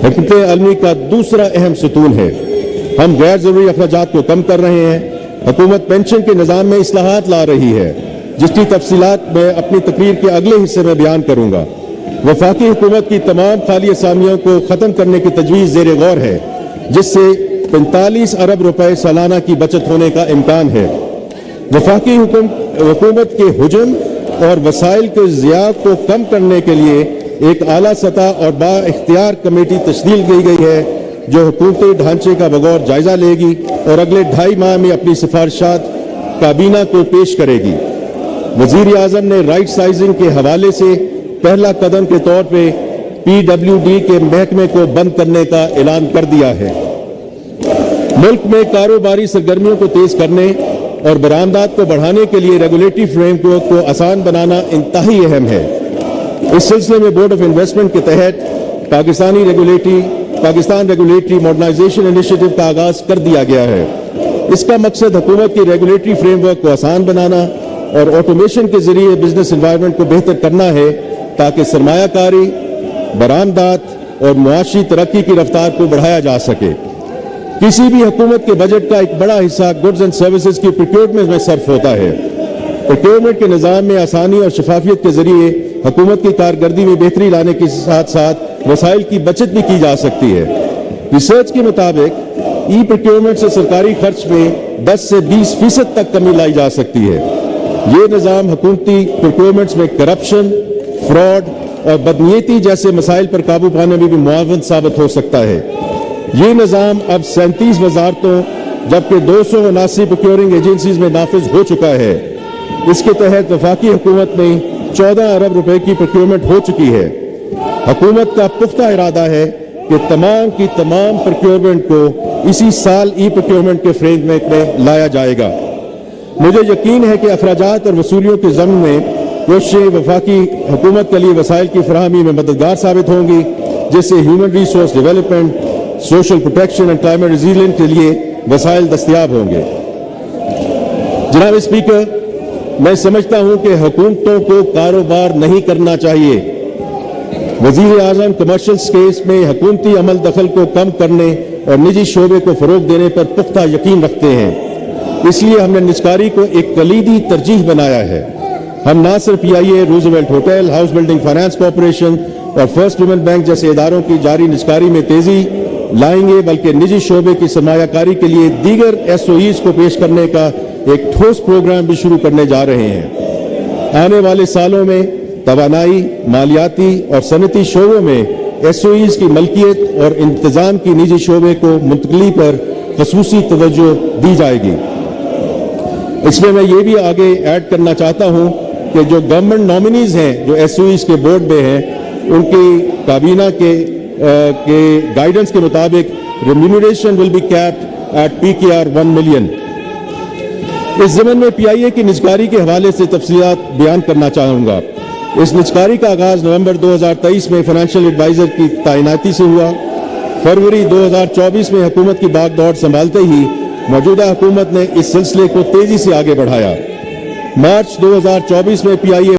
हुकूमत आलमी का दूसरा अहम सतून है। हम गैर ज़रूरी अखराजात को कम कर रहे हैं। हुकूमत पेंशन के निज़ाम में इस्लाहात ला रही है, जिसकी तफसीलात मैं अपनी तकरीर के अगले हिस्से में बयान करूंगा। वफाकी हुकूमत की तमाम खाली असामियों को ख़त्म करने की तजवीज़ ज़ेर गौर है, जिससे 45 अरब रुपए सालाना की बचत होने का इम्कान है। वफाकी हुकूमत के हुजूम और वसाइल के ज़िया को कम करने के लिए एक आला सतह और बाइख्तियार कमेटी तश्कील की गई है, जो हुकूमती ढांचे का बगौर जायजा लेगी और अगले 2.5 माह में अपनी सिफारिशात काबीना को पेश करेगी। वज़ीर आज़म ने राइट साइजिंग के हवाले से पहला कदम के तौर पे PWD के महकमे को बंद करने का ऐलान कर दिया है। मुल्क में कारोबारी सरगर्मियों को तेज करने और बरामदात को बढ़ाने के लिए रेगुलेटरी फ्रेमवर्क को आसान बनाना इंतहाई अहम है। इस सिलसिले में बोर्ड ऑफ इन्वेस्टमेंट के तहत पाकिस्तान रेगुलेटरी मॉडर्नाइजेशन इनिशिएटिव का आगाज कर दिया गया है। इसका मकसद हुकूमत की रेगुलेटरी फ्रेमवर्क को आसान बनाना और ऑटोमेशन के जरिए बिजनेस एनवायरनमेंट को बेहतर करना है, ताकि सरमायाकारी, बरामदात और मुआशी तरक्की की रफ्तार को बढ़ाया जा सके। किसी भी हुकूमत के बजट का एक बड़ा हिस्सा गुड्स एंड सर्विसेज की प्रोक्योरमेंट में सर्फ होता है। प्रोक्योरमेंट के निज़ाम में आसानी और शफाफियत के जरिए हुकूमत की कारकर्दगी में बेहतरी लाने के साथ साथ वसाइल की बचत भी की जा सकती है। रिसर्च के मुताबिक ई प्रोक्योरमेंट से सरकारी खर्च में 10 से 20% तक कमी लाई जा सकती है। ये निज़ाम हुकूमती प्रोक्योरमेंट्स में करप्शन, फ्रॉड और बदनीयती जैसे मसाइल पर काबू पाने में भी मुआवन साबित हो सकता है। ये निज़ाम अब 37 वजारतों जबकि 279 प्रोक्योरिंग एजेंसीज में नाफिज हो चुका है। इसके तहत वफाकी हुकूमत में 14 अरब रुपए की प्रोक्योरमेंट हो चुकी है। हुकूमत का पुख्ता इरादा है कि तमाम की तमाम प्रोक्योरमेंट को इसी साल ई प्रोक्योरमेंट के फ्रेमवर्क में लाया जाएगा। मुझे यकीन है कि अखराजात और वसूलियों के ज़मीन में कोशिशें वफाकी हुकूमत के लिए वसाइल की फराहमी में मददगार साबित होंगी, जिससे human resource development, social protection and climate resilience के लिए वसाइल दस्तयाब होंगे। जनाब स्पीकर, मैं समझता हूं कि हुकूमतों को कारोबार नहीं करना चाहिए। वजीर आजम कमर्शियल स्पेस में हुकूमती अमल दखल को कम करने और निजी शोबे को फरोग देने पर पुख्ता यकीन रखते हैं। इसलिए हमने निजकारी को एक कलीदी तरजीह बनाया है। हम ना सिर्फ PIA, Roosevelt hotel, house building finance corporation और फर्स्ट वुमेन बैंक जैसे इदारों की जारी निजकारी में तेजी लाएंगे, बल्कि निजी शोबे की सरमायाकारी के लिए दीगर SOEs को पेश करने का एक ठोस प्रोग्राम भी शुरू करने जा रहे हैं। आने वाले सालों में तवानाई, मालियाती और सनती शोबों में SOEs की मलकियत और इंतजाम की निजी शोबे को मुंतकली पर खसूसी तवज्जो दी जाएगी। इसमें मैं ये भी आगे ऐड करना चाहता हूं कि जो गवर्नमेंट नॉमिनीज हैं जो SOEs के बोर्ड में हैं, उनकी काबीना के गाइडेंस के मुताबिक remuneration will be capped at PKR 1 million. इस ज़मीन में PIA की निजकारी के हवाले से तफसीलात बयान करना चाहूँगा। इस निजकारी का आगाज नवंबर 2023 में फाइनेंशियल एडवाइजर की तैनाती से हुआ। फरवरी 2024 में हुकूमत की बागडोर संभालते ही मौजूदा हुकूमत ने इस सिलसिले को तेजी से आगे बढ़ाया। मार्च 2024 में PIA